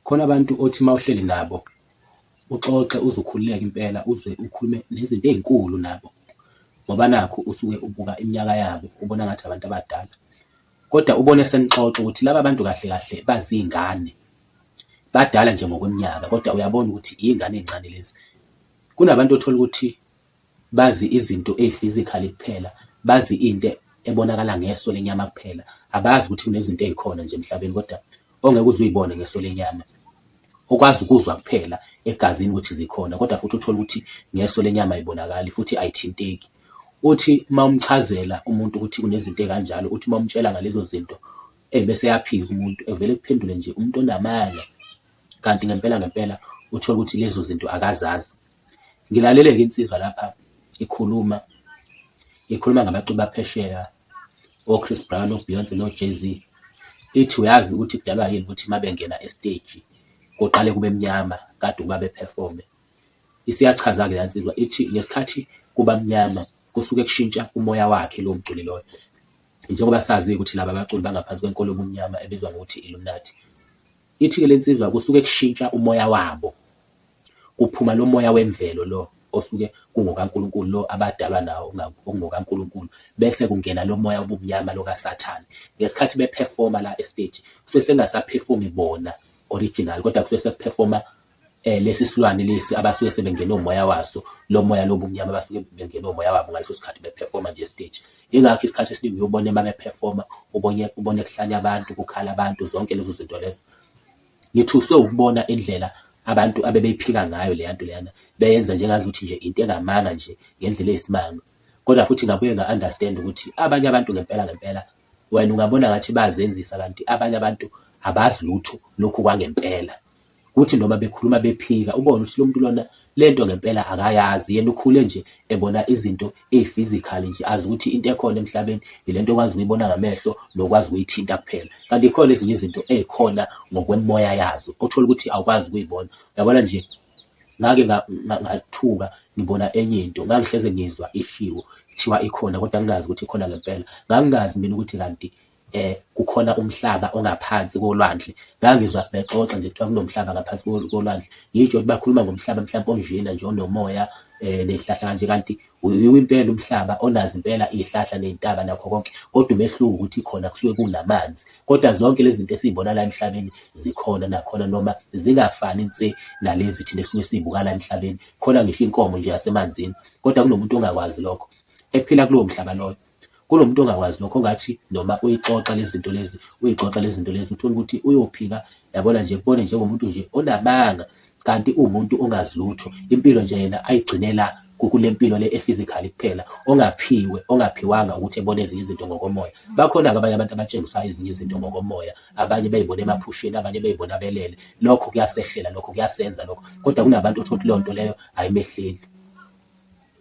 Khona abantu othi mawuhleli nabo uxoxe uze ukhululeke impela uze ukhulume nezinto ey'nkulu nabo ngoba nakhu usuke ubuka iminyaka yabo ubona ngathi abantu abadala, kodwa ubone senixoxa ukuthi laba bantu kahle kahle baziy'ngane, badala nje ngokweminyaka kodwa uyabona ukuthi iy'ngane ey'ncane lezi. Kunabantu othola ukuthi bazi izinto ey'fizikali kuphela, bazi into ebonakala ngeso lenyama kuphela, abazi ukuthi kunezinto ey'khona nje emhlabeni kodwa ongeke uze uy'bone ngeso lenyama, okwazi ukuzwa kuphela egazini ukuthi zikhona kodwa futhi uthole ukuthi ngeso lenyama ayibonakali futhi ayithinteki. Uthi uma umchazela umuntu ukuthi kunezinto ey'kanjalo, uthi uma umtshela ngalezo zinto bese yaphika umuntu evele kuphendule nje umuntu onamanga, kanti ngempela ngempela uthole ukuthi lezo zinto akazazi. Ngilalele-ke insizwa lapha ikhuluma ngabaculi baphesheya o-Chris Brown, o-Beyonce no-Jay-Z. Ithi uyazi ukuthi kudalwa yini ukuthi uma bengena esiteji kuqale kube mnyama kade ukuba bephefome. Isiyachaza-ke le nsizwa ithi ngesikhathi kuba mnyama kusuke kushintsha umoya wakhe lowo mculi loyo, njengoba sazi ukuthi laba baculi bangaphansi kwenkolo yobumnyama ebizwa ngokuthi Illuminati. Ithi-ke le nsizwa kusuke kushintsha umoya wabo, kuphuma lo moya wemvelo lo osuke kungokaNkulunkulu lo abadalwa nawo okungokaNkulunkulu, bese kungena lo moya wobumnyama lo kaSathane. Ngesikhathi bephefoma la estage kusuke sengasaphefumi bona original kodwa kusuke sekuphefoma lesi silwane lesi abasuke sebengena umoya waso, lo moya lobumnyama abasuke bengena umoya wabo ngaleso sikhathi bephefoma nje stage. Ingakho isikhathi esiningi uyobona uma bephefoma ubone kuhlanya abantu, kukhala abantu, zonke lezo zinto lezo. Ngithuswe ukubona indlela abantu abebeyiphika ngayo leya nto leyana, beyenza njengazuthi nje into engamanga nje ngendlela eyisimanga, kodwa futhi ngabuye nga-understand ukuthi abanye abantu ngempela ngempela wena ungabona ngathi bayazenzisa kanti abanye abantu abazi lutho lokhu kwangempela. Kuthi noma bekhuluma bephika ubone ukuthi lo muntu lona lento ngempela akayazi, yena ukhule nje ebona izinto ey'fizikali nje, azi ukuthi into ekhona emhlabeni ilento okwazi ukuyibona ngamehlo nokwazi ukuyithinta kuphela, kanti khona ezinye izinto ey'khona ngokwemoya yazo othola ukuthi awukwazi ukuyibona. Uyabona nje ngake ngathuka ngibona enye into, ngangihleze ngizwa ishiwo kuthiwa ikhona kodwa ngingazi ukuthi ikhona ngempela. Ngangingazi mina ukuthi kanti kukhona umhlaba ongaphansi kolwandle, ngangizwa bexoxa nje kuthiwa kunomhlaba ngaphansi kolwandle, ngisho ukuthi bakhuluma ngomhlaba mhlawumbe onjena nje onomoya ney'hlahla kanje, kanti uyiwo impela umhlaba onazo impela iy'hlahla ney'ntaba nakho konke, kodwa umehluko ukuthi khona kusuke kunamanzi. Kodwa zonke lezi zinto esiy'bona la emhlabeni zikhona nakhona noma zingafani nse nalezi thina esuke siy'buka la emhlabeni. Khona ngisho inkomo nje yasemanzini kodwa kunomuntu ongakwazi lokho ephila kulowo mhlaba loyo. Kunomuntu ongakwazi lokho ongathi noma uyixoxa lezi zinto lezi uthole ukuthi uyophika, yabona nje kubone njengomuntu nje onamanga kanti uwumuntu ongazi lutho. Impilo nje yena ayigcinela kule mpilo le efizikali kuphela, ongaphiwanga ukuthi ebone ezinye izinto ngokomoya. Bakhona-ke abanye abantu abatshengisayo ezinye izinto ngokomoya, abanye bey'bone emaphusheni, abanye bey'bone abelele. Lokho kuyasehlela, lokho kuyasenza lokho, kodwa kunabantu othola ukuthi leyo nto leyo ayimehleli.